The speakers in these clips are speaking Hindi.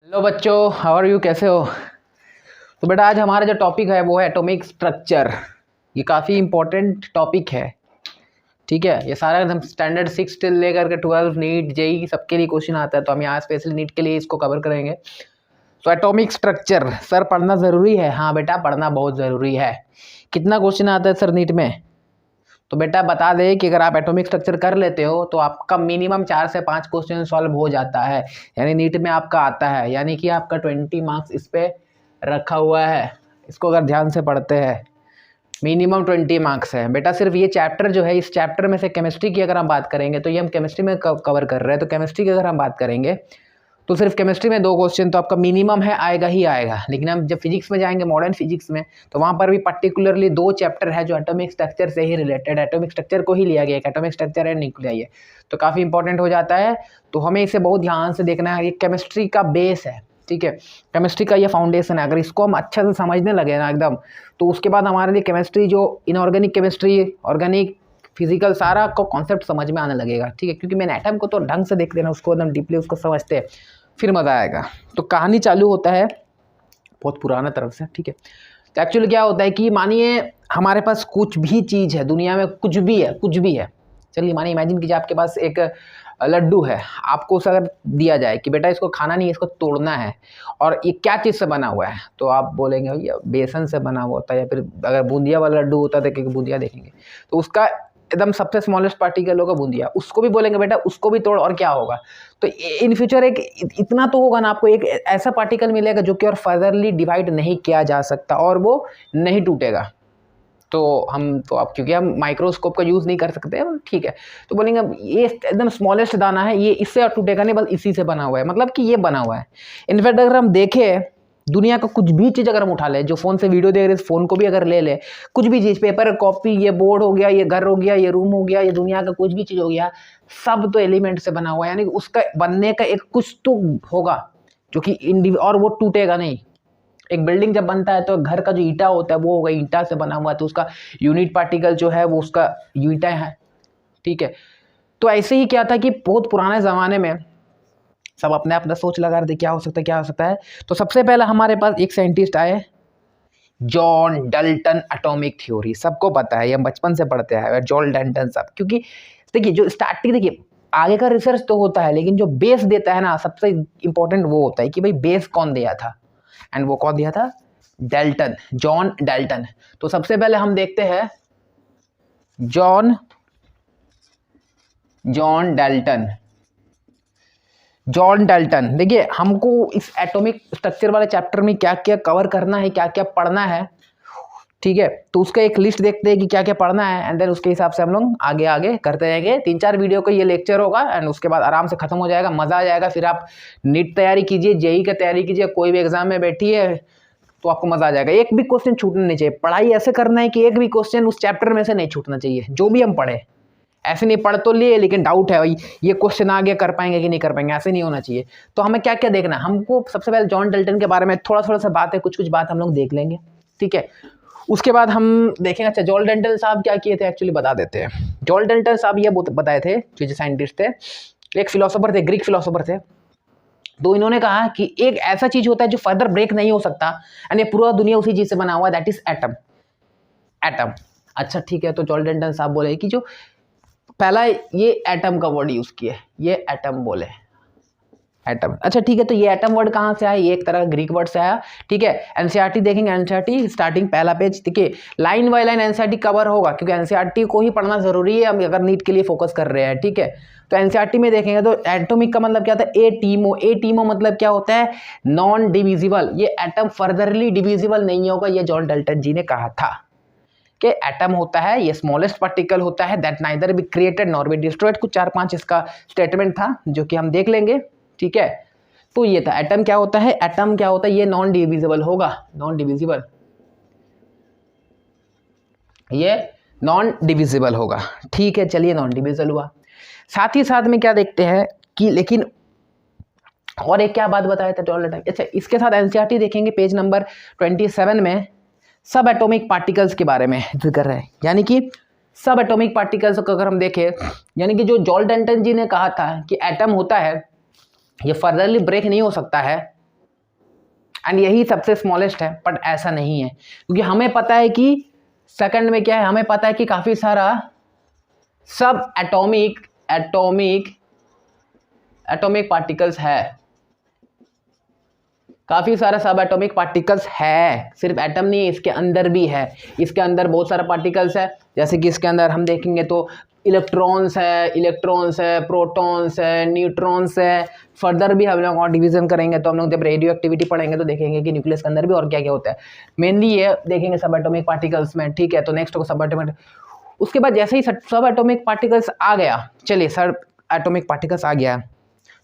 हेलो बच्चों, हाउ आर यू, कैसे हो। तो बेटा आज हमारा जो टॉपिक है वो है एटॉमिक स्ट्रक्चर। ये काफ़ी इंपॉर्टेंट टॉपिक है, ठीक है। ये सारा एकदम स्टैंडर्ड 6 से लेकर के 12 नीट जेई सबके लिए क्वेश्चन आता है, तो हम यहाँ स्पेशली नीट के लिए इसको कवर करेंगे। तो एटॉमिक स्ट्रक्चर सर पढ़ना ज़रूरी है। हाँ बेटा, पढ़ना बहुत ज़रूरी है। कितना क्वेश्चन आता है सर नीट में? तो बेटा बता दें कि अगर आप एटॉमिक स्ट्रक्चर कर लेते हो तो आपका मिनिमम 4 से 5 क्वेश्चन सॉल्व हो जाता है, यानी नीट में आपका आता है, यानी कि आपका 20 मार्क्स इस पे रखा हुआ है। इसको अगर ध्यान से पढ़ते हैं मिनिमम 20 मार्क्स है बेटा। सिर्फ ये चैप्टर जो है, इस चैप्टर में से केमिस्ट्री की अगर हम बात करेंगे तो ये हम केमिस्ट्री में कवर कर रहे हैं, तो केमिस्ट्री की अगर हम बात करेंगे तो सिर्फ केमिस्ट्री में 2 क्वेश्चन तो आपका मिनिमम है, आएगा ही आएगा। लेकिन हम जब फिजिक्स में जाएंगे, मॉडर्न फिजिक्स में, तो वहाँ पर भी पर्टिकुलरली 2 चैप्टर है जो एटॉमिक स्ट्रक्चर से ही रिलेटेड, एटॉमिक स्ट्रक्चर को ही लिया गया है, एटॉमिक स्ट्रक्चर है न्यूक्लियर, तो काफ़ी इंपॉर्टेंट हो जाता है। तो हमें इसे बहुत ध्यान से देखना है। ये केमिस्ट्री का बेस है, ठीक है, केमिस्ट्री का ये फाउंडेशन है। अगर इसको हम अच्छे से समझने लगे ना एकदम, तो उसके बाद हमारे लिए केमिस्ट्री जो इनऑर्गेनिक केमिस्ट्री, ऑर्गेनिक, फिजिकल, सारा को कॉन्सेप्ट समझ में आने लगेगा, ठीक है। क्योंकि मैंने एटम को तो ढंग से देख लेना, उसको एकदम डीपली उसको समझते हैं, फिर मज़ा आएगा। तो कहानी चालू होता है बहुत पुराना तरफ से, ठीक है। तो एक्चुअली क्या होता है कि मानिए हमारे पास कुछ भी चीज़ है दुनिया में, कुछ भी है, कुछ भी है। चलिए मानिए, इमेजिन कीजिए आपके पास एक लड्डू है, आपको उसे अगर दिया जाए कि बेटा इसको खाना नहीं है, इसको तोड़ना है, और ये क्या चीज़ से बना हुआ है, तो आप बोलेंगे भैया बेसन से बना हुआ होता है, या फिर अगर बूंदिया वाला लड्डू होता है तो बूंदिया देखेंगे तो उसका एकदम सबसे स्मॉलेस्ट पार्टिकल होगा बूंदिया, उसको भी बोलेंगे बेटा उसको भी तोड़, और क्या होगा। तो इन फ्यूचर एक इतना तो होगा ना, आपको एक ऐसा पार्टिकल मिलेगा जो कि और फर्दरली डिवाइड नहीं किया जा सकता और वो नहीं टूटेगा। तो हम तो अब क्योंकि हम माइक्रोस्कोप का यूज़ नहीं कर सकते, ठीक है, तो बोलेंगे ये एकदम स्मॉलेस्ट दाना है, ये इससे और टूटेगा नहीं, बस इसी से बना हुआ है, मतलब कि ये बना हुआ है। इनफैक्ट अगर हम देखें दुनिया का कुछ भी चीज़ अगर हम उठा ले, जो फ़ोन से वीडियो देख रहे हैं, फ़ोन को भी अगर ले ले, कुछ भी चीज़, पेपर, कॉपी, ये बोर्ड हो गया, ये घर हो गया, ये रूम हो गया, ये दुनिया का कुछ भी चीज़ हो गया, सब तो एलिमेंट से बना हुआ है, यानी उसका बनने का एक कुछ तो होगा जो कि और वो टूटेगा नहीं। एक बिल्डिंग जब बनता है तो घर का जो ईंटा होता है वो होगा ईंटा से बना हुआ है, तो उसका यूनिट पार्टिकल जो है वो उसका ईंटा है, ठीक है। तो ऐसे ही क्या था कि बहुत पुराने ज़माने में सब अपने अपना सोच लगा रहे थे क्या हो सकता है, क्या हो सकता है। तो सबसे पहले हमारे पास एक साइंटिस्ट आए, जॉन डाल्टन, एटॉमिक थ्योरी सबको पता है, ये हम बचपन से पढ़ते हैं जॉन डाल्टन सब। क्योंकि देखिए जो स्टार्टिंग, देखिए आगे का रिसर्च तो होता है, लेकिन जो बेस देता है ना, सबसे इंपॉर्टेंट वो होता है कि भाई बेस कौन दिया था, एंड वो कौन दिया था? Dalton, John Dalton. तो सबसे पहले हम देखते हैं जॉन डाल्टन। जॉन डाल्टन, देखिए हमको इस एटॉमिक स्ट्रक्चर वाले चैप्टर में क्या क्या कवर करना है, क्या क्या पढ़ना है, ठीक है। तो उसका एक लिस्ट देखते हैं कि क्या क्या पढ़ना है, एंड देन उसके हिसाब से हम लोग आगे आगे करते जाएंगे। 3-4 वीडियो का ये लेक्चर होगा, एंड उसके बाद आराम से खत्म हो जाएगा, मज़ा आ जाएगा। फिर आप नीट तैयारी कीजिए, जेई का तैयारी कीजिए, कोई भी एग्जाम में बैठिए तो आपको मज़ा आ जाएगा। एक भी क्वेश्चन छूटना नहीं चाहिए। पढ़ाई ऐसे करना है कि एक भी क्वेश्चन उस चैप्टर में से नहीं छूटना चाहिए, जो भी हम पढ़े। ऐसे नहीं पढ़ तो लिए लेकिन डाउट है भाई ये क्वेश्चन आगे कर पाएंगे कि नहीं कर पाएंगे, ऐसे नहीं होना चाहिए। तो हमें क्या क्या देखना है, हमको सबसे पहले जॉन डाल्टन के बारे में थोड़ा सा बात है, कुछ बात हम लोग देख लेंगे, ठीक है। उसके बाद हम देखेंगे अच्छा जॉन डाल्टन साहब क्या किए थे, एक्चुअली बता देते हैं। जॉन डाल्टन साहब ये बताए थे, जो साइंटिस्ट थे, एक फिलोसोफर थे, ग्रीक फिलोसोफर थे। तो इन्होंने कहा कि एक ऐसा चीज होता है जो फर्दर ब्रेक नहीं हो सकता, एंड ये पूरा दुनिया उसी चीज से बना हुआ है, दैट इज एटम। एटम, अच्छा ठीक है। तो जॉन डाल्टन साहब बोले कि जो पहला ये एटम का वर्ड यूज किया, ये एटम बोले, एटम। अच्छा ठीक है, तो ये एटम वर्ड कहाँ से आया? ये एक तरह का ग्रीक वर्ड से आया, ठीक है। एनसीईआरटी देखेंगे, एनसीईआरटी स्टार्टिंग पहला पेज, देखिए line by line NCERT cover होगा, क्योंकि एनसीईआरटी को ही पढ़ना जरूरी है हम अगर नीट के लिए फोकस कर रहे हैं, ठीक है। तो एनसीईआरटी में देखेंगे तो एटॉमिक का मतलब क्या होता है? एटीमो। एटीमो मतलब क्या होता है? Non divisible. ये एटम फर्दरली डिविजिबल नहीं होगा, ये जॉन डाल्टन जी ने कहा था कि एटम होता है ये स्मॉलेस्ट पार्टिकल होता है that neither be created nor be destroyed. कुछ 4-5 इसका स्टेटमेंट था जो कि हम देख लेंगे, ठीक है। तो ये था एटम क्या होता है, एटम क्या होता है, ये नॉन डिविजिबल होगा, नॉन डिविजिबल, ये नॉन डिविजिबल होगा, ठीक है। चलिए नॉन डिविजिबल हुआ। साथ ही साथ में क्या देखते हैं कि लेकिन और एक क्या बात बताया था जॉन डाल्टन, अच्छा इसके साथ एनसीईआरटी देखेंगे पेज नंबर 27 में सब एटॉमिक पार्टिकल्स के बारे में जिक्र है, यानी कि सब एटॉमिक पार्टिकल्स को अगर हम देखें, यानी कि जो जॉन डाल्टन जी ने कहा था कि एटम होता है ये फर्दरली ब्रेक नहीं हो सकता है, एंड यही सबसे स्मॉलेस्ट है, बट ऐसा नहीं है, क्योंकि हमें पता है कि सेकंड में क्या है, हमें पता है कि काफ़ी सारा सब एटॉमिक पार्टिकल्स है, काफ़ी सारा सब एटॉमिक पार्टिकल्स है, सिर्फ एटम नहीं है, इसके अंदर भी है, इसके अंदर बहुत सारा पार्टिकल्स है। जैसे कि इसके अंदर हम देखेंगे तो इलेक्ट्रॉन्स है, प्रोटॉन्स है, न्यूट्रॉन्स है। फर्दर भी हम लोग और डिवीजन करेंगे तो हम लोग जब रेडियो एक्टिविटी पढ़ेंगे तो देखेंगे कि न्यूक्लियस के अंदर भी और क्या क्या होता है। मेनली ये देखेंगे सब एटॉमिक पार्टिकल्स में, ठीक है। तो नेक्स्ट होगा सब एटॉमिक। उसके बाद जैसे ही सब एटॉमिक पार्टिकल्स आ गया, चलिए सब एटॉमिक पार्टिकल्स आ गया,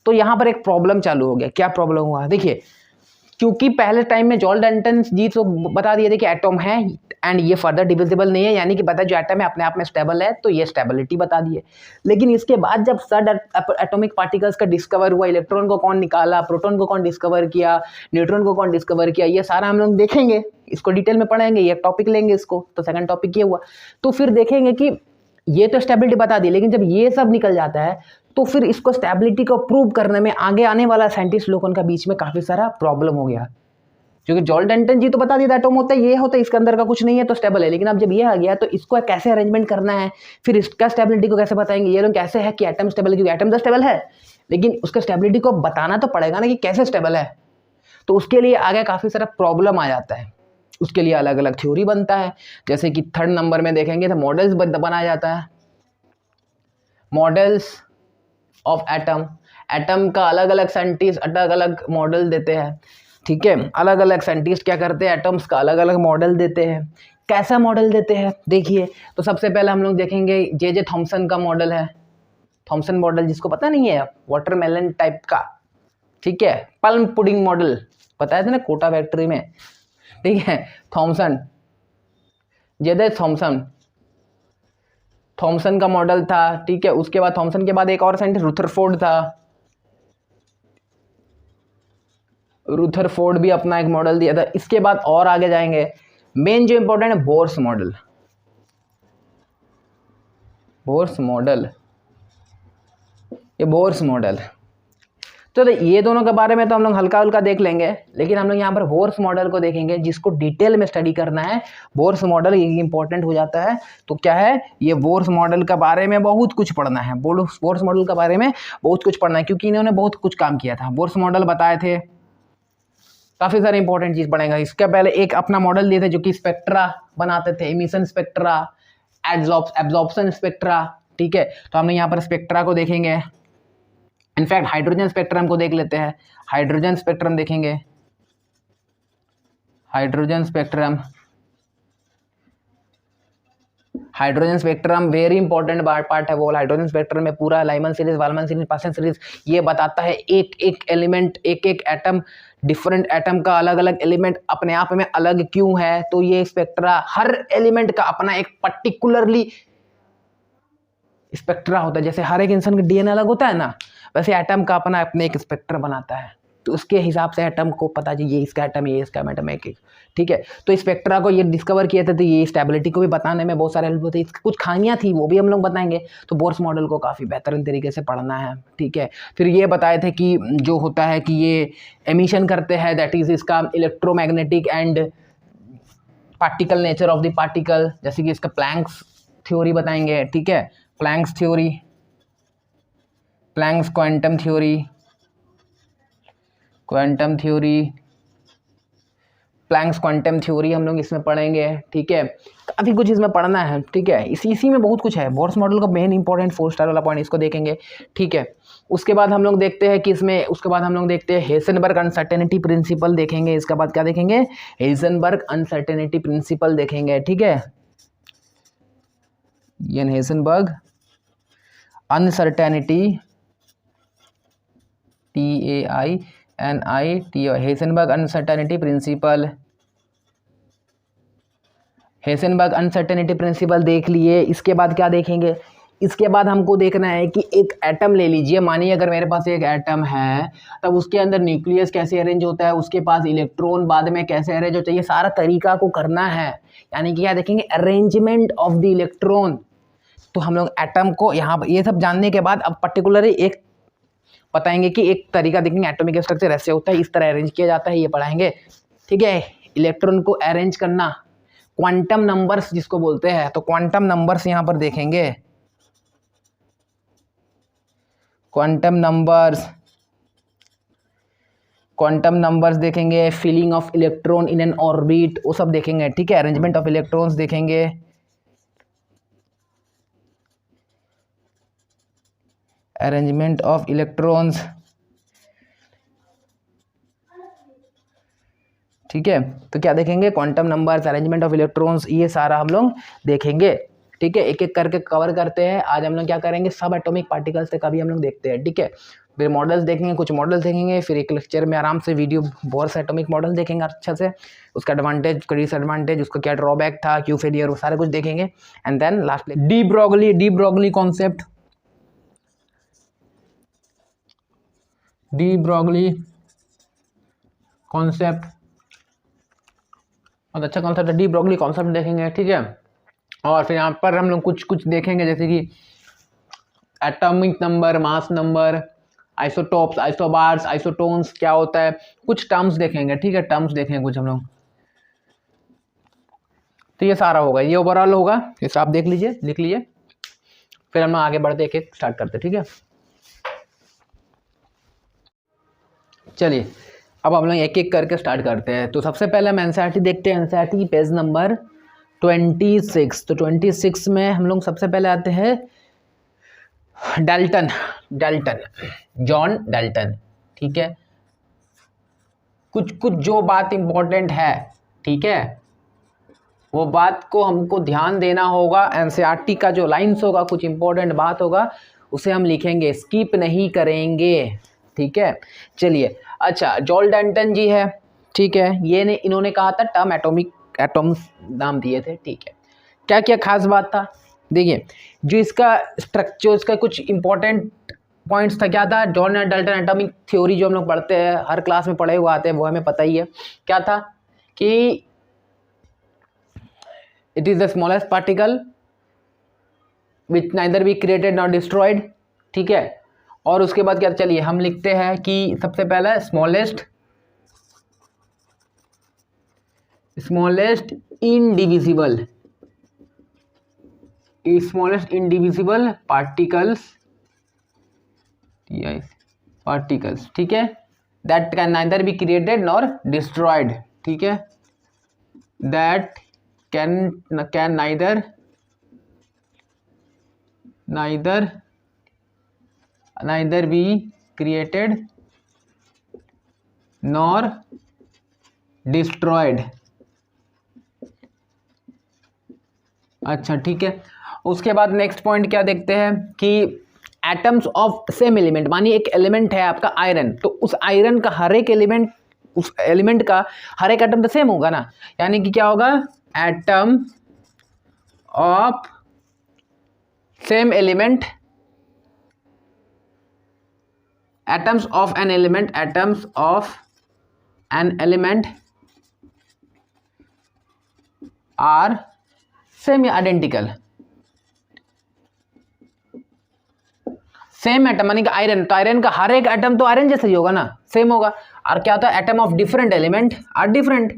तो यहाँ पर एक प्रॉब्लम चालू हो गया। क्या प्रॉब्लम हुआ, देखिए, क्योंकि पहले टाइम में जॉल डल्टन जी तो बता दिए थे कि एटॉम है एंड ये फर्दर डिविजिबल नहीं है, यानी कि पता जो एटम है अपने आप में स्टेबल है, तो ये स्टेबिलिटी बता दिए। लेकिन इसके बाद जब सब एटॉमिक पार्टिकल्स का डिस्कवर हुआ, इलेक्ट्रॉन को कौन निकाला, प्रोटॉन को कौन डिस्कवर किया, न्यूट्रॉन को कौन डिस्कवर किया, ये सारा हम लोग देखेंगे, इसको डिटेल में पढ़ेंगे, ये टॉपिक लेंगे इसको। तो सेकंड टॉपिक ये हुआ, तो फिर देखेंगे कि ये तो स्टेबिलिटी बता दी, लेकिन जब ये सब निकल जाता है तो फिर इसको स्टेबिलिटी को प्रूव करने में आगे आने वाला साइंटिस्ट लोगों का बीच में काफ़ी सारा प्रॉब्लम हो गया। क्योंकि जॉल डल्टन जी तो बता दिया एटॉम होता है, ये होता है, इसके अंदर का कुछ नहीं है तो स्टेबल है। लेकिन अब जब ये आ गया तो इसको कैसे अरेंजमेंट करना है, फिर इसका स्टेबिलिटी को कैसे बताएंगे, ये लोग कैसे है कि एटम स्टेबल है, क्योंकि एटम तो स्टेबल है, लेकिन उसका स्टेबिलिटी को बताना तो पड़ेगा ना कि कैसे स्टेबल है। तो उसके लिए आगे काफ़ी सारा प्रॉब्लम आ जाता है, उसके लिए अलग अलग थ्योरी बनता है। जैसे कि थर्ड नंबर में देखेंगे तो मॉडल्स बनाया जाता है, मॉडल्स ऑफ एटम का अलग अलग साइंटिस्ट अलग अलग मॉडल देते हैं, ठीक है। अलग अलग साइंटिस्ट क्या करते हैं, एटम्स का अलग अलग मॉडल देते हैं। कैसा मॉडल देते हैं, देखिए, तो सबसे पहले हम लोग देखेंगे जे थॉमसन का मॉडल है, थॉमसन मॉडल, जिसको पता नहीं है, वाटरमेलन टाइप का, ठीक है। पल्म पुडिंग मॉडल बताया था ना कोटा फैक्ट्री में, ठीक है। थॉमसन, जे थॉमसन का मॉडल था, ठीक है। उसके बाद थॉमसन के बाद एक और साइंटिस्ट रुथरफोर्ड था, रुथरफोर्ड भी अपना एक मॉडल दिया था। इसके बाद और आगे जाएंगे, मेन जो इंपॉर्टेंट है बोर्स मॉडल, ये बोर्स मॉडल। तो ये दोनों के बारे में तो हम लोग हल्का हल्का देख लेंगे, लेकिन हम लोग यहाँ पर बोर्स मॉडल को देखेंगे, जिसको डिटेल में स्टडी करना है। बोर्स मॉडल ये इंपॉर्टेंट हो जाता है। तो क्या है, ये बोर्स मॉडल के बारे में बहुत कुछ पढ़ना है, बोर्स मॉडल के बारे में बहुत कुछ पढ़ना है, क्योंकि इन्होंने बहुत कुछ काम किया था। बोर्स मॉडल बताए थे, काफ़ी सारे इंपॉर्टेंट चीज़ पढ़ेगा। इसके पहले एक अपना मॉडल दिए थे जो कि स्पेक्ट्रा बनाते थे, एमिशन स्पेक्ट्रा, एब्जॉर्प्शन स्पेक्ट्रा, ठीक है। तो हमने यहाँ पर स्पेक्ट्रा को देखेंगे। इनफैक्ट हाइड्रोजन स्पेक्ट्रम को देख लेते हैं, हाइड्रोजन स्पेक्ट्रम देखेंगे, hydrogen spectrum very important part है वो। हाइड्रोजन स्पेक्ट्रम में पूरा लाइमन सीरीज, वालमन सीरीज, पासन सीरीज ये बताता है, एक एक एलिमेंट, एक एक एटम, डिफरेंट एटम का अलग अलग एलिमेंट अपने आप में अलग क्यों है। तो ये स्पेक्ट्रा, हर एलिमेंट का अपना एक पर्टिकुलरली स्पेक्ट्रा होता है। जैसे हर एक इंसान का डीएनए अलग होता है ना, वैसे एटम का अपना अपने एक स्पेक्ट्रा बनाता है। तो उसके हिसाब से एटम को पता है ये इसका एटम, ये इसका एटम, एक एक, ठीक है। तो स्पेक्ट्रा को ये डिस्कवर किया था, तो ये स्टेबिलिटी को भी बताने में बहुत सारे हेल्प होती है। कुछ खामियां थी वो भी हम लोग बताएंगे। तो बोर्स मॉडल को काफ़ी बेहतरीन तरीके से पढ़ना है, ठीक है। फिर ये बताए थे कि जो होता है कि ये एमिशन करते हैं, दैट इज इसका electromagnetic and particle nature of the particle. जैसे कि इसका प्लैंक्स थ्योरी बताएंगे, ठीक है। Planck's theory, Planck's quantum theory, Planck's quantum theory हम लोग इसमें पढ़ेंगे, ठीक है। काफ़ी कुछ इसमें पढ़ना है, ठीक है। इसी में बहुत कुछ है। बोर्स मॉडल का मेन इंपॉर्टेंट 4 स्टार वाला पॉइंट इसको देखेंगे, ठीक है। उसके बाद हम लोग देखते हैं कि इसमें, उसके बाद हम लोग देखते हैं हेजनबर्ग अनसर्टेनिटी प्रिंसिपल देखेंगे। इसके बाद क्या देखेंगे, हेजनबर्ग अनसर्टेनिटी प्रिंसिपल देखेंगे, ठीक है। ये Heisenberg uncertainty, TAINIT, Heisenberg uncertainty principle, Heisenberg uncertainty principle देख लिए। इसके बाद क्या देखेंगे, इसके बाद हमको देखना है कि एक एटम ले लीजिए, मानिए अगर मेरे पास एक एटम है, तब उसके अंदर न्यूक्लियस कैसे अरेंज होता है, उसके पास इलेक्ट्रॉन बाद में कैसे अरेंज होता है, ये सारा तरीका को करना है। यानी कि क्या देखेंगे, अरेंजमेंट ऑफ द इलेक्ट्रॉन। तो हम लोग एटम को यहाँ ये सब जानने के बाद अब पर्टिकुलरली एक बताएंगे कि एक तरीका देखेंगे एटॉमिक स्ट्रक्चर ऐसे होता है, इस तरह अरेंज किया जाता है, ये पढ़ाएंगे। ठीक है, इलेक्ट्रॉन को अरेंज करना, क्वांटम नंबर्स जिसको बोलते हैं, तो क्वांटम नंबर्स यहाँ पर देखेंगे, क्वांटम नंबर्स देखेंगे, filling of electron in an orbit, वो सब देखेंगे। ठीक है, अरेंजमेंट ऑफ इलेक्ट्रॉन्स देखेंगे, अरेंजमेंट ऑफ इलेक्ट्रॉन्स। ठीक है, तो क्या देखेंगे, quantum numbers, arrangement of electrons, ये सारा हम लोग देखेंगे। ठीक है, एक एक करके कवर करते हैं। आज हम लोग क्या करेंगे, सब एटॉमिक पार्टिकल्स से कभी हम लोग देखते हैं। ठीक है, फिर मॉडल्स देखेंगे, कुछ मॉडल्स देखेंगे, फिर एक लेक्चर में आराम से वीडियो बहुत से एटॉमिक मॉडल देखेंगे अच्छा से, उसका एडवांटेज, उसका डिसएडवांटेज, उसका क्या ड्रॉबैक था, क्यों फेलियर, वो सारा कुछ देखेंगे। And then last de Broglie concept, de Broglie concept बहुत अच्छा कॉन्सेप्ट है, डी ब्रोगली कॉन्सेप्ट देखेंगे। ठीक है, और फिर यहाँ पर हम लोग कुछ देखेंगे, जैसे कि atomic number, mass number, isotopes, isobars, isotones क्या होता है, कुछ टर्म्स देखेंगे। ठीक है, टर्म्स देखेंगे कुछ हम लोग। तो ये सारा होगा, ये ओवरऑल होगा, ये आप देख लीजिए, लिख लीजिए, फिर हम लोग आगे बढ़ते एक एक स्टार्ट करते। ठीक है, चलिए अब हम लोग एक एक करके स्टार्ट करते हैं। तो सबसे पहले हम एनसीईआरटी देखते हैं, एनसीईआरटी पेज नंबर 26। तो 26 में हम लोग सबसे पहले आते हैं डाल्टन, जॉन डाल्टन। ठीक है, कुछ जो बात इंपॉर्टेंट है, ठीक है, वो बात को हमको ध्यान देना होगा। एनसीईआरटी का जो लाइंस होगा, कुछ इंपॉर्टेंट बात होगा, उसे हम लिखेंगे, स्किप नहीं करेंगे। ठीक है, चलिए। अच्छा, जॉन डाल्टन जी है, ठीक है, ये इन्होंने कहा था टर्म एटॉम्स नाम दिए थे। ठीक है, क्या क्या खास बात था, देखिए, जो इसका स्ट्रक्चर, इसका कुछ इंपॉर्टेंट पॉइंट्स था, क्या था, जॉन डाल्टन एटॉमिक थ्योरी जो हम लोग पढ़ते हैं, हर क्लास में पढ़े हुए आते हैं, वो हमें पता ही है। क्या था कि it is the smallest particle which neither be created not destroyed. ठीक है, और उसके बाद क्या, चलिए हम लिखते हैं कि सबसे पहला स्मॉलेस्ट इंडिविजिबल पार्टिकल्स। ठीक है, that can neither be created nor destroyed. ठीक है, that can neither be created nor destroyed. अच्छा, ठीक है, उसके बाद नेक्स्ट पॉइंट क्या देखते हैं कि एटम्स ऑफ सेम एलिमेंट, मानिए एक एलिमेंट है आपका आयरन, तो उस आयरन का हर एक एलिमेंट, उस एलिमेंट का हर एक एटम तो सेम होगा ना, यानी कि क्या होगा, atom of same element, atoms of an element are semi identical। Same atom मानी कि आयरन, तो आयरन का हर एक एटम तो आयरन जैसा ही होगा ना, सेम होगा। और क्या होता है, atom of different element are different,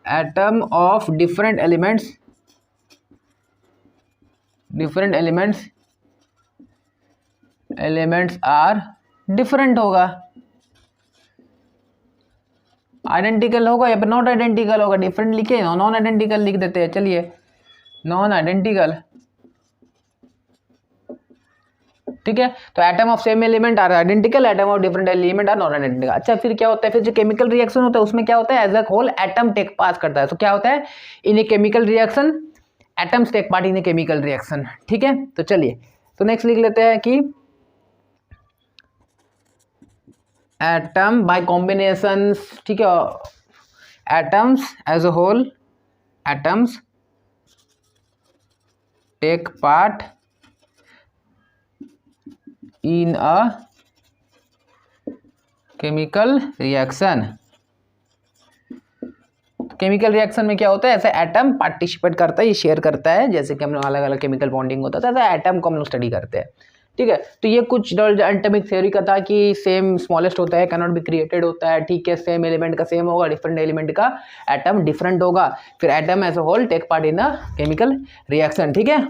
atom of different elements are different होगा, आइडेंटिकल होगा या फिर नॉट आइडेंटिकल होगा, डिफरेंट लिखे, नॉन आइडेंटिकल लिख देते हैं। चलिए, नॉन आइडेंटिकल। ठीक है, तो atom of same element are identical, atom of different element are non identical. अच्छा, फिर क्या होता है, फिर जो केमिकल रिएक्शन होता है उसमें क्या होता है, as a whole atom take पास करता है। तो क्या होता है, in a chemical reaction atoms take part in a chemical reaction. ठीक है, तो चलिए, तो नेक्स्ट लिख लेते हैं कि एटम बाय कॉम्बिनेशंस। ठीक है, atoms as a whole, atoms take part in a chemical reaction. Chemical reaction में क्या होता है, ऐसे एटम पार्टिसिपेट करता है, ये शेयर करता है, जैसे कि हम लोग अलग अलग केमिकल बॉन्डिंग होता है, तो ऐसे एटम को हम लोग स्टडी करते हैं। ठीक है। तो ये कुछ एटॉमिक थ्योरी का था कि सेम स्मॉलेस्ट होता है, कैन नॉट बी क्रिएटेड होता है, ठीक है। सेम एलिमेंट का सेम होगा, डिफरेंट एलिमेंट का एटम डिफरेंट होगा, फिर atom as a whole take part in the chemical reaction, ठीक है,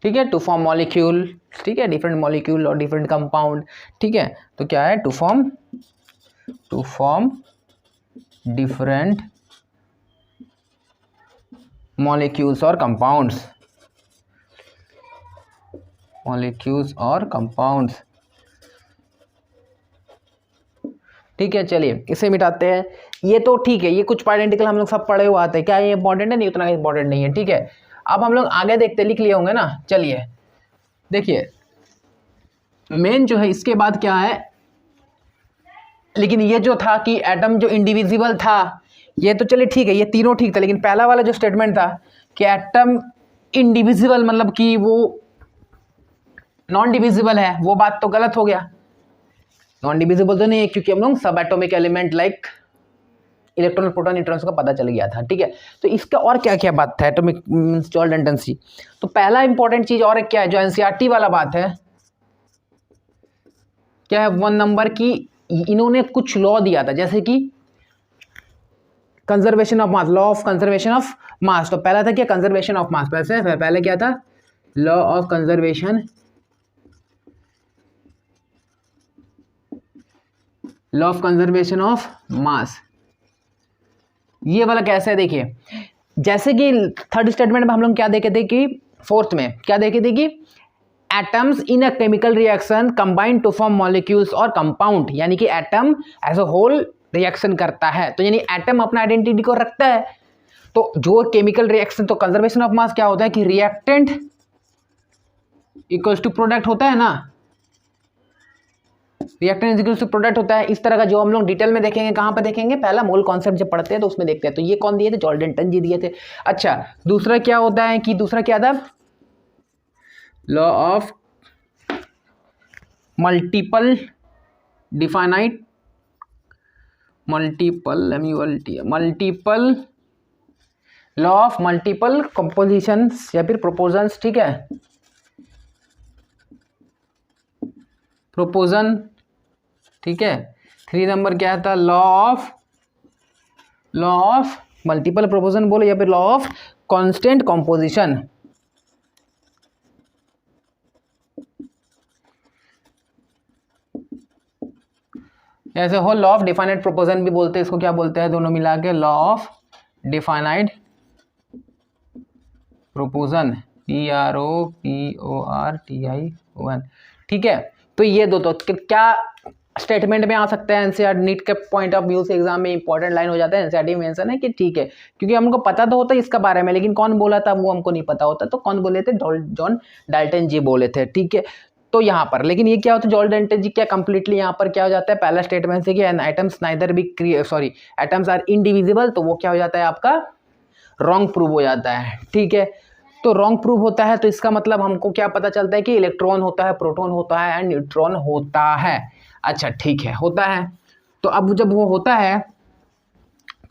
ठीक है, टू फॉर्म मॉलिक्यूल, ठीक है, डिफरेंट मॉलिक्यूल और डिफरेंट कंपाउंड, ठीक है। तो क्या है, टू फॉर्म डिफरेंट मॉलिक्यूल्स और कंपाउंड्स, ठीक है। चलिए इसे मिटाते हैं। ये तो ठीक है, ये कुछ आइडेंटिकल हम लोग सब पढ़े हुए आते हैं, क्या ये इंपॉर्टेंट है? नहीं, उतना इंपॉर्टेंट नहीं है, ठीक है। अब हम लोग आगे देखते, लिख लिए होंगे ना। चलिए देखिए, मेन जो है इसके बाद क्या है, लेकिन ये जो था कि एटम जो इंडिविजिबल था, ये तो चलिए ठीक है, ये तीनों ठीक था, लेकिन पहला वाला जो स्टेटमेंट था कि एटम इंडिविजिबल मतलब कि वो नॉन डिविजिबल है, वो बात तो गलत हो गया। नॉन डिविजिबल तो नहीं है, क्योंकि हम लोग सब atomic element like electron, proton, neutrons का पता चल गया था, ठीक है। तो इसका और क्या क्या बात था एटॉमिक जॉल्ट टेंडेंसी। तो पहला इंपॉर्टेंट चीज और क्या है, जो एनसीईआरटी वाला बात है, क्या है, 1 नंबर की इन्होंने कुछ लॉ दिया था, जैसे कि conservation of mass, law of conservation of mass. तो पहला था क्या, कंजर्वेशन ऑफ मास। पहले क्या था, law of conservation of mass. ये वाला कैसे है, देखिए, जैसे कि थर्ड स्टेटमेंट में हम लोग क्या देखे थे कि फोर्थ में क्या देखे थे कि atoms in a chemical reaction combine to form molecules और कंपाउंड, यानी कि atom as a whole reaction करता है, तो यानी एटम अपना आइडेंटिटी को रखता है। तो जो केमिकल रिएक्शन, तो कंजर्वेशन ऑफ मास क्या होता है कि रिएक्टेंट इक्वल्स टू प्रोडक्ट होता है ना, रिएक्टेंट इक्वल्स टू प्रोडक्ट होता है। इस तरह का जो हम लोग डिटेल में देखेंगे, कहां पर देखेंगे, पहला मोल कॉन्सेप्ट जब पढ़ते हैं तो उसमें देखते हैं। तो ये कौन दिए थे, जॉर्डेंटन जी दिए थे। अच्छा, दूसरा क्या होता है कि दूसरा क्या था, law of multiple definite multiple law of multiple compositions या फिर प्रोपोजन्स, ठीक है, प्रोपोजन, ठीक है। 3 नंबर क्या था, लॉ ऑफ मल्टीपल प्रोपोजन बोलो या फिर लॉ ऑफ कांस्टेंट कंपोजिशन, ऐसे हो लॉ ऑफ डिफाइनाइट प्रोपोजन भी बोलते हैं इसको, क्या बोलते हैं दोनों मिला के, लॉ ऑफ डिफाइनाइट प्रोपोजन, PROPORTION, ठीक है। तो ये दो, तो क्या स्टेटमेंट में आ सकते हैं एनसीईआर नीट के पॉइंट ऑफ व्यू से, एग्जाम में इंपॉर्टेंट लाइन हो जाता है, एनसीईआरटी में मेंशन है कि ठीक है, क्योंकि हमको पता तो होता है इसका बारे में, लेकिन कौन बोला था वो हमको नहीं पता होता। तो कौन बोले थे, जॉन डाल्टन जी बोले थे, ठीक है। तो यहाँ पर लेकिन ये क्या होता है, जॉन डाल्टन जी क्या कंप्लीटली यहाँ पर क्या हो जाता है, पहला स्टेटमेंट से कि atoms neither be atoms are indivisible, तो वो क्या हो जाता है आपका रॉन्ग प्रूव हो जाता है, ठीक है। तो रॉन्ग प्रूव होता है, तो इसका मतलब हमको क्या पता चलता है कि इलेक्ट्रॉन होता है, प्रोटॉन होता है एंड न्यूट्रॉन होता है। अच्छा ठीक है, होता है। तो अब जब वो होता है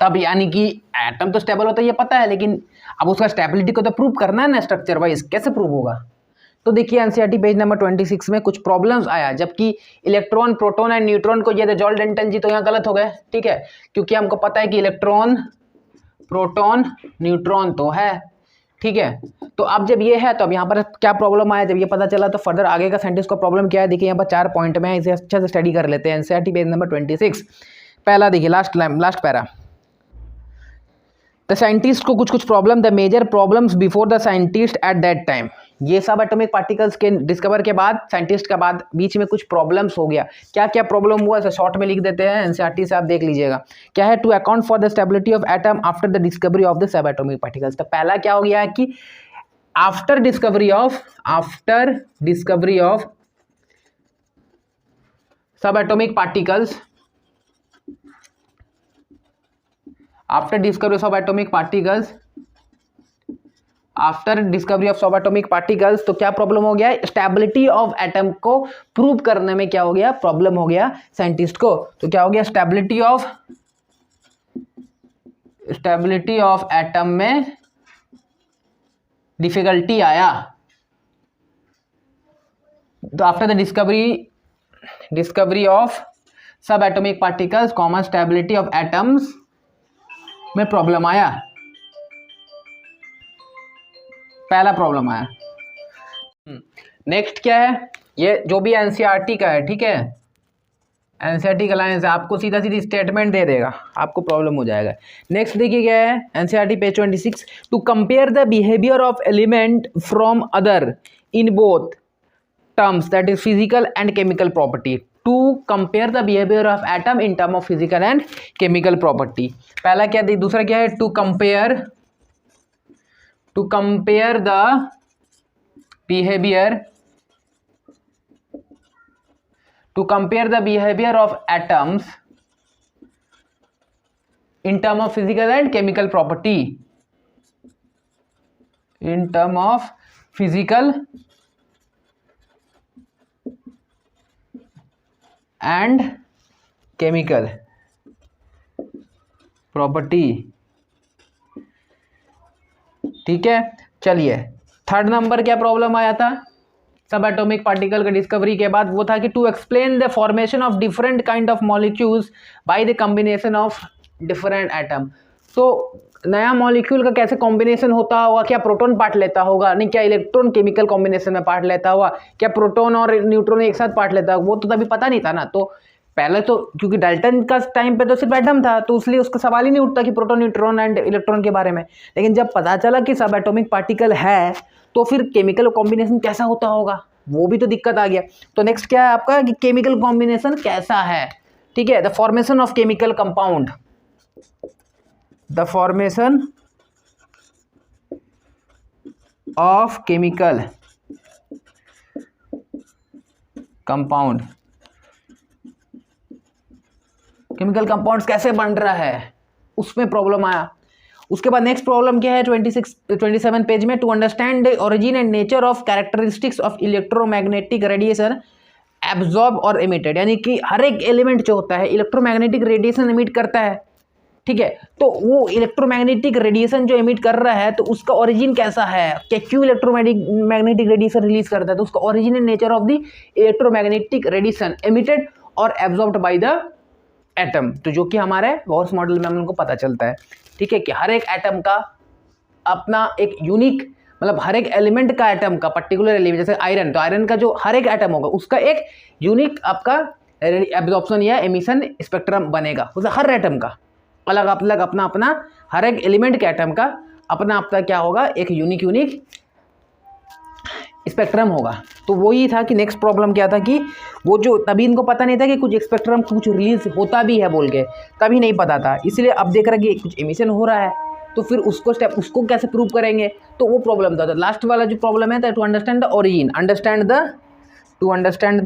तब यानी कि एटम तो स्टेबल होता है ये पता है, लेकिन अब उसका स्टेबिलिटी को तो प्रूव करना है ना स्ट्रक्चर वाइज, कैसे प्रूव होगा। तो देखिए एनसीईआरटी पेज नंबर 26 में कुछ प्रॉब्लम्स आया, जबकि इलेक्ट्रॉन, प्रोटॉन एंड न्यूट्रॉन को ये थे जॉर्ज डाल्टन जी, तो यहाँ गलत हो गए, ठीक है, क्योंकि हमको पता है कि इलेक्ट्रॉन, प्रोटॉन, न्यूट्रॉन तो है, ठीक है। तो अब जब ये है तो अब यहाँ पर क्या प्रॉब्लम आया, जब ये पता चला तो फर्दर आगे का साइंटिस्ट को प्रॉब्लम क्या है, देखिए यहाँ पर 4 पॉइंट में है, इसे अच्छे से स्टडी कर लेते हैं। एनसीईआरटी पेज नंबर 26 पहला देखिए, लास्ट पैरा, द साइंटिस्ट को कुछ problem, the major problems before the scientist at that time. ये सब एटॉमिक पार्टिकल्स के डिस्कवर के बाद, साइंटिस्ट के बाद बीच में कुछ प्रॉब्लम्स हो गया। क्या क्या प्रॉब्लम हुआ, ऐसे शॉर्ट में लिख देते हैं, एनसीईआरटी से आप देख लीजिएगा। क्या है, to account for the stability of atom after the discovery of the sub atomic particles. तो पहला क्या हो गया है कि after discovery of sub atomic particles, after discovery of sub atomic particles, तो क्या प्रॉब्लम हो गया, स्टेबिलिटी ऑफ एटम को प्रूव करने में क्या हो गया, प्रॉब्लम हो गया साइंटिस्ट को। तो क्या हो गया, स्टेबिलिटी ऑफ एटम में डिफिकल्टी आया, तो after the discovery of sub atomic particles common stability of atoms में प्रॉब्लम आया, पहला प्रॉब्लम आया। नेक्स्ट क्या है, ये जो भी एनसीईआरटी का है, ठीक है, एनसीईआरटी का लाइन से आपको सीधा सीधी स्टेटमेंट दे देगा, आपको प्रॉब्लम हो जाएगा। नेक्स्ट देखिए क्या है, NCERT page 26, to compare the behaviour of element from other in both terms that is physical and chemical property. To compare the behaviour of atom in term of physical and chemical property, पहला क्या है। दूसरा क्या है, to compare the behavior of atoms in term of physical and chemical property, in term of physical and chemical property, ठीक है। चलिए थर्ड नंबर क्या प्रॉब्लम आया था सब एटॉमिक पार्टिकल का डिस्कवरी के बाद, वो था कि to explain the formation of different kind of molecules by the combination of different atom. तो नया मॉलिक्यूल का कैसे कॉम्बिनेशन होता होगा, क्या प्रोटॉन पार्ट लेता होगा, नहीं क्या इलेक्ट्रॉन केमिकल कॉम्बिनेशन में पार्ट लेता होगा, क्या प्रोटॉन और न्यूट्रॉन एक साथ पार्ट लेता होगा, वो तो तभी पता नहीं था ना। तो पहले तो क्योंकि डाल्टन का टाइम पे तो सिर्फ एटम था, तो इसलिए उसका सवाल ही नहीं उठता कि प्रोटॉन न्यूट्रॉन एंड इलेक्ट्रॉन के बारे में। लेकिन जब पता चला कि सब एटॉमिक पार्टिकल है, तो फिर केमिकल कॉम्बिनेशन कैसा होता होगा, वो भी तो दिक्कत आ गया। तो नेक्स्ट क्या है आपका कि केमिकल कॉम्बिनेशन कैसा है, ठीक है। The formation of chemical compound, the formation of chemical compound, chemical compounds कैसे बन रहा है, उसमें प्रॉब्लम आया। उसके बाद नेक्स्ट प्रॉब्लम क्या है 27 पेज में, to understand the origin and nature of characteristics of electromagnetic radiation absorb और एमिटेड, यानी कि हर एक एलिमेंट जो होता है इलेक्ट्रोमैग्नेटिक रेडिएशन एमिट करता है, ठीक है। तो वो इलेक्ट्रोमैग्नेटिक रेडिएशन जो एमिट कर रहा है, तो उसका ओरिजिन कैसा है, क्या क्यों इलेक्ट्रोमैग्नेटिक रेडिएशन रिलीज करता है, तो उसका origin and nature of the electromagnetic radiation emitted और एब्जॉर्ब्ड बाय द एटम, तो जो कि हमारे बोर्स मॉडल में हम लोग को पता चलता है, ठीक है, कि हर एक एटम का अपना एक यूनिक, मतलब हर एक एलिमेंट का एटम का पर्टिकुलर एलिमेंट, जैसे आयरन, तो आयरन का जो हर एक एटम होगा उसका एक यूनिक आपका एब्जॉर्प्शन या एमिशन स्पेक्ट्रम बनेगा, मतलब हर एटम का अलग अलग अपना अपना, हर एक एलिमेंट के एटम का अपना अपना क्या होगा, एक यूनिक स्पेक्ट्रम होगा। तो वही था कि नेक्स्ट प्रॉब्लम क्या था कि वो जो तभी इनको पता नहीं था कि कुछ स्पेक्ट्रम कुछ रिलीज होता भी है बोल के, तभी नहीं पता था। इसलिए अब देख रहा कि कुछ एमिशन हो रहा है, तो फिर उसको कैसे प्रूव करेंगे, तो वो प्रॉब्लम था। तो लास्ट वाला जो प्रॉब्लम है to understand the origin, to understand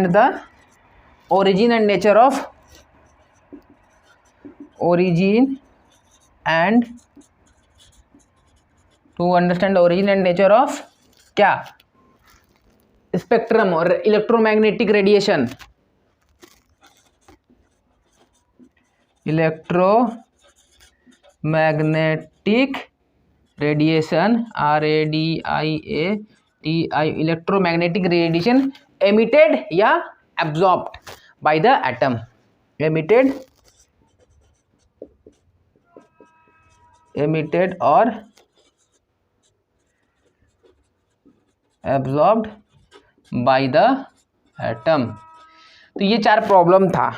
the origin and nature of क्या स्पेक्ट्रम और electromagnetic radiation, RADIATI, electromagnetic radiation emitted या absorbed by the atom, emitted और एब्जॉर्ब्ड बाय द एटम। तो ये 4 प्रॉब्लम था।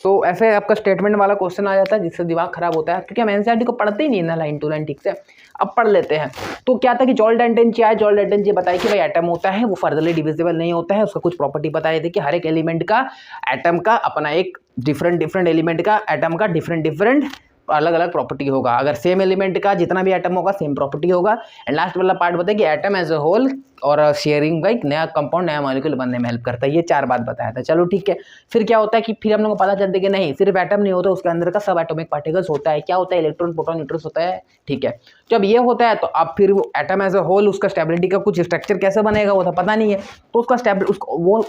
तो ऐसे आपका स्टेटमेंट वाला क्वेश्चन आ जाता है जिससे दिमाग खराब होता है, क्योंकि हम एनसीईआरटी को पढ़ते ही नहीं ना लाइन टू लाइन ठीक से, अब पढ़ लेते हैं। तो क्या था कि जॉल डाल्टन क्या है, जॉल डाल्टन ये बताया कि भाई एटम होता है वो फर्दरली डिविजिबल नहीं होता है, उसका कुछ प्रॉपर्टी बताए थे कि हर एक एलिमेंट का एटम का अपना एक डिफरेंट एलिमेंट का एटम का डिफरेंट अलग अलग प्रॉपर्टी होगा। अगर सेम एलिमेंट का जितना भी एटम होगा सेम प्रॉपर्टी होगा। एंड लास्ट वाला पार्ट बताया कि एटम एज अ होल और शेयरिंग का एक नया कंपाउंड नया मॉलिक्यूल बनने में हेल्प करता है। ये 4 बात बताया था। चलो ठीक है, फिर क्या होता है कि फिर हम लोग को पता चलता है कि नहीं सिर्फ एटम नहीं होता, उसके अंदर का सब एटॉमिक पार्टिकल्स होता है। क्या होता है? इलेक्ट्रॉन, प्रोटॉन, न्यूट्रॉन होता है। ठीक है, जब ये होता है तो अब फिर वो एटम एज अ होल उसका स्टेबिलिटी का कुछ स्ट्रक्चर कैसे बनेगा वो तो पता नहीं है, तो उसका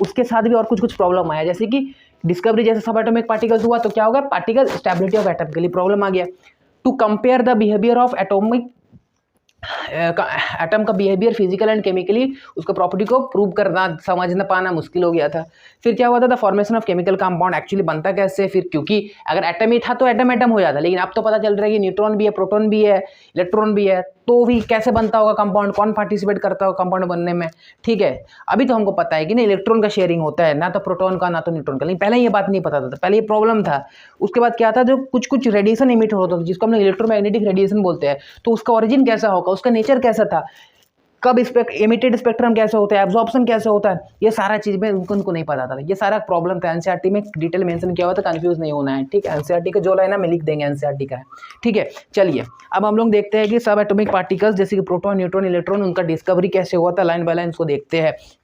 उसके साथ भी और कुछ प्रॉब्लम आया, जैसे कि डिस्कवरी जैसे सब एटॉमिक पार्टिकल्स हुआ तो क्या होगा, पार्टिकल स्टेबिलिटी ऑफ एटम के लिए प्रॉब्लम आ गया। To compare the behaviour of atomic atom का बिहेवियर फिजिकल एंड केमिकली उसका प्रॉपर्टी को प्रूव करना समझना पाना मुश्किल हो गया था। फिर क्या हुआ था, the formation of chemical compound actually बनता कैसे, फिर क्योंकि अगर एटम ही था तो एटम एटम हो जाता, लेकिन अब तो पता चल रहा है कि न्यूट्रॉन भी है, प्रोटॉन भी है, इलेक्ट्रॉन भी है, तो भी कैसे बनता होगा कंपाउंड, कौन पार्टिसिपेट करता होगा कंपाउंड बनने में। ठीक है, अभी तो हमको पता है कि नहीं इलेक्ट्रॉन का शेयरिंग होता है, ना तो प्रोटॉन का ना तो न्यूट्रॉन का, लेकिन पहले ये बात नहीं पता था, पहले ये प्रॉब्लम था। उसके बाद क्या था, जो कुछ कुछ रेडिएशन इमिट होता था जिसको हम लोग इलेक्ट्रोमैग्नेटिक रेडिएशन बोलते हैं, तो उसका ओरिजिन कैसा होगा, उसका नेचर कैसा था, कब एमिटेड स्पेक्ट्रम कैसे होता है, एब्जॉर्प्शन कैसे होता है, ये सारा चीज़ में उनको नहीं पता था। ये सारा प्रॉब्लम था, एनसीईआरटी में डिटेल मेंशन किया हुआ था, कंफ्यूज नहीं होना है। ठीक है, एनसीईआरटी का जो लाइन है मैं लिख देंगे, एनसीईआरटी का है। ठीक है, चलिए अब हम लोग देखते हैं कि सब एटॉमिक पार्टिकल्स जैसे कि प्रोटॉन, न्यूट्रॉन, इलेक्ट्रॉन, उनका डिस्कवरी कैसे हुआ था, लाइन बाय लाइन उसको देखते हैं।